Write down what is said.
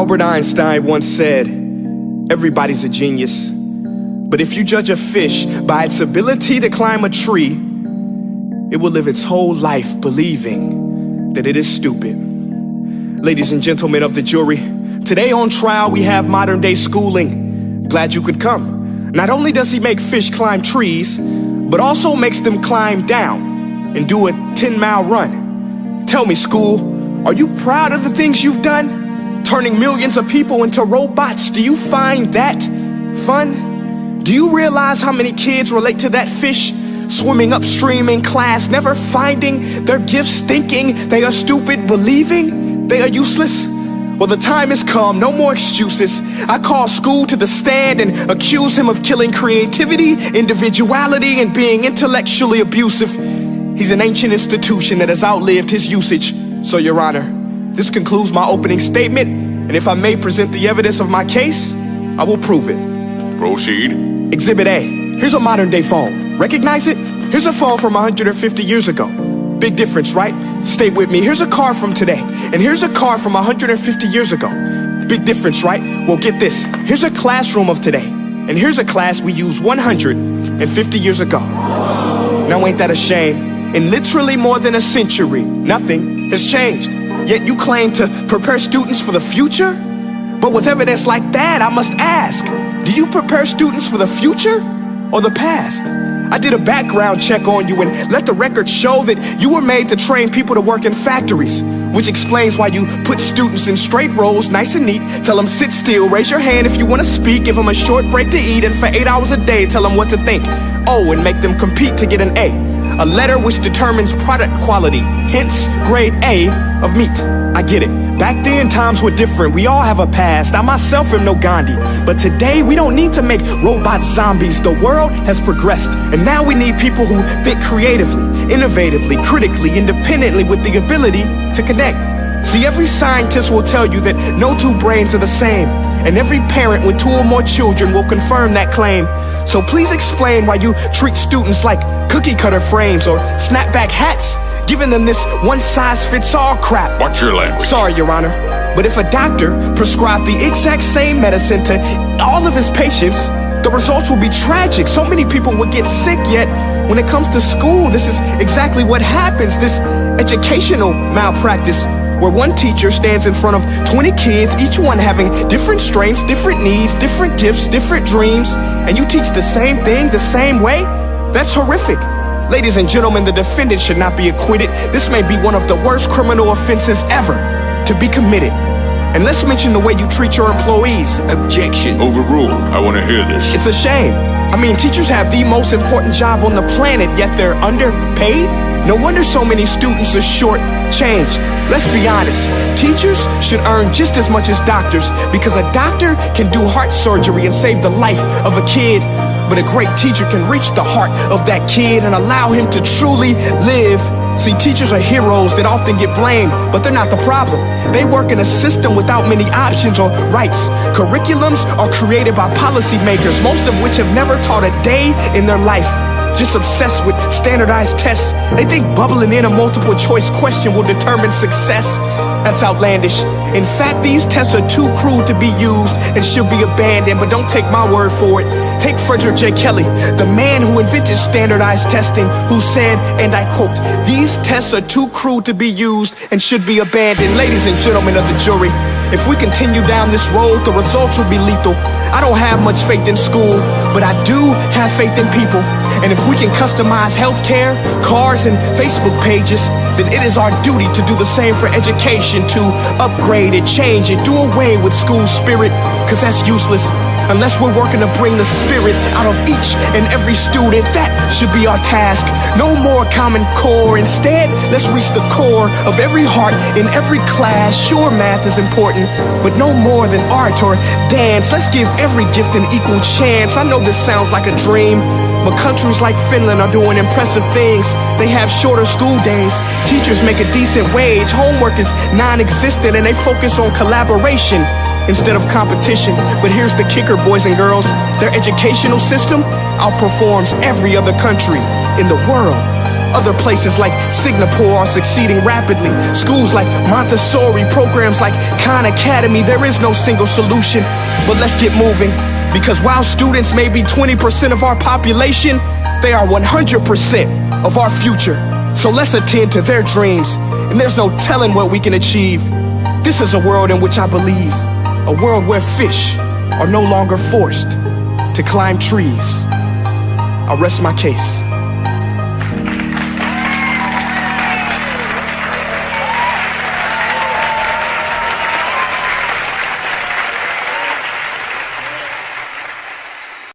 Albert Einstein once said, everybody's a genius, but if you judge a fish by its ability to climb a tree, it will live its whole life believing that it is stupid. Ladies and gentlemen of the jury, today on trial we have modern day schooling. Glad you could come. Not only does he make fish climb trees, but also makes them climb down and do a 10-mile run. Tell me, school, are you proud of the things you've done? Turning millions of people into robots, do you find that fun? Do you realize how many kids relate to that fish? Swimming upstream in class, never finding their gifts, thinking they are stupid, believing they are useless? Well, the time has come, no more excuses. I call school to the stand and accuse him of killing creativity, individuality, and being intellectually abusive. He's an ancient institution that has outlived his usage. So, Your Honor, this concludes my opening statement, and if I may present the evidence of my case, I will prove it. Proceed. Exhibit A. Here's a modern day phone. Recognize it? Here's a phone from 150 years ago. Big difference, right? Stay with me. Here's a car from today, and here's a car from 150 years ago. Big difference, right? Well, get this. Here's a classroom of today, and here's a class we used 150 years ago. Now, ain't that a shame? In literally more than a century, nothing has changed. Yet you claim to prepare students for the future? But with evidence like that, I must ask, do you prepare students for the future or the past? I did a background check on you and let the record show that you were made to train people to work in factories, which explains why you put students in straight rows, nice and neat, tell them sit still, raise your hand if you want to speak, give them a short break to eat, and for 8 hours a day, tell them what to think. Oh, and make them compete to get an A letter which determines product quality, hence grade A of meat. I get it. Back then, times were different. We all have a past. I myself am no Gandhi. But today, we don't need to make robot zombies. The world has progressed, and now we need people who think creatively, innovatively, critically, independently, with the ability to connect. See, every scientist will tell you that no two brains are the same, and every parent with 2 or more children will confirm that claim. So please explain why you treat students like cookie cutter frames or snapback hats, giving them this one-size-fits-all crap. Watch your language. Sorry, Your Honor, but if a doctor prescribed the exact same medicine to all of his patients, the results will be tragic. So many people would get sick, yet when it comes to school, this is exactly what happens. This educational malpractice, where one teacher stands in front of 20 kids, each one having different strengths, different needs, different gifts, different dreams, and you teach the same thing the same way? That's horrific. Ladies and gentlemen, the defendant should not be acquitted. This may be one of the worst criminal offenses ever to be committed. And let's mention the way you treat your employees. Objection. Overruled. I want to hear this. It's a shame. I mean, teachers have the most important job on the planet, yet they're underpaid? No wonder so many students are short-changed. Let's be honest, teachers should earn just as much as doctors, because a doctor can do heart surgery and save the life of a kid, but a great teacher can reach the heart of that kid and allow him to truly live. See, teachers are heroes that often get blamed, but they're not the problem. They work in a system without many options or rights. Curriculums are created by policymakers, most of which have never taught a day in their life. Just obsessed with standardized tests. They think bubbling in a multiple choice question will determine success. That's outlandish. In fact, these tests are too crude to be used and should be abandoned, but don't take my word for it. Take Frederick J. Kelly, the man who invented standardized testing, who said, and I quote, "These tests are too crude to be used and should be abandoned." Ladies and gentlemen of the jury, if we continue down this road, the results will be lethal. I don't have much faith in school, but I do have faith in people. And if we can customize healthcare, cars, and Facebook pages, then it is our duty to do the same for education, to upgrade it, change it, do away with school spirit, because that's useless. Unless we're working to bring the spirit out of each and every student, that should be our task. No more Common Core. Instead, let's reach the core of every heart in every class. Sure, math is important, but no more than art or dance. Let's give every gift an equal chance. I know this sounds like a dream, but countries like Finland are doing impressive things. They have shorter school days, teachers make a decent wage, homework is non-existent, and they focus on collaboration instead of competition. But here's the kicker, boys and girls. Their educational system outperforms every other country in the world. Other places like Singapore are succeeding rapidly. Schools like Montessori, programs like Khan Academy. There is no single solution, but let's get moving. Because while students may be 20% of our population, they are 100% of our future. So let's attend to their dreams, and there's no telling what we can achieve. This is a world in which I believe, a world where fish are no longer forced to climb trees. I'll rest my case.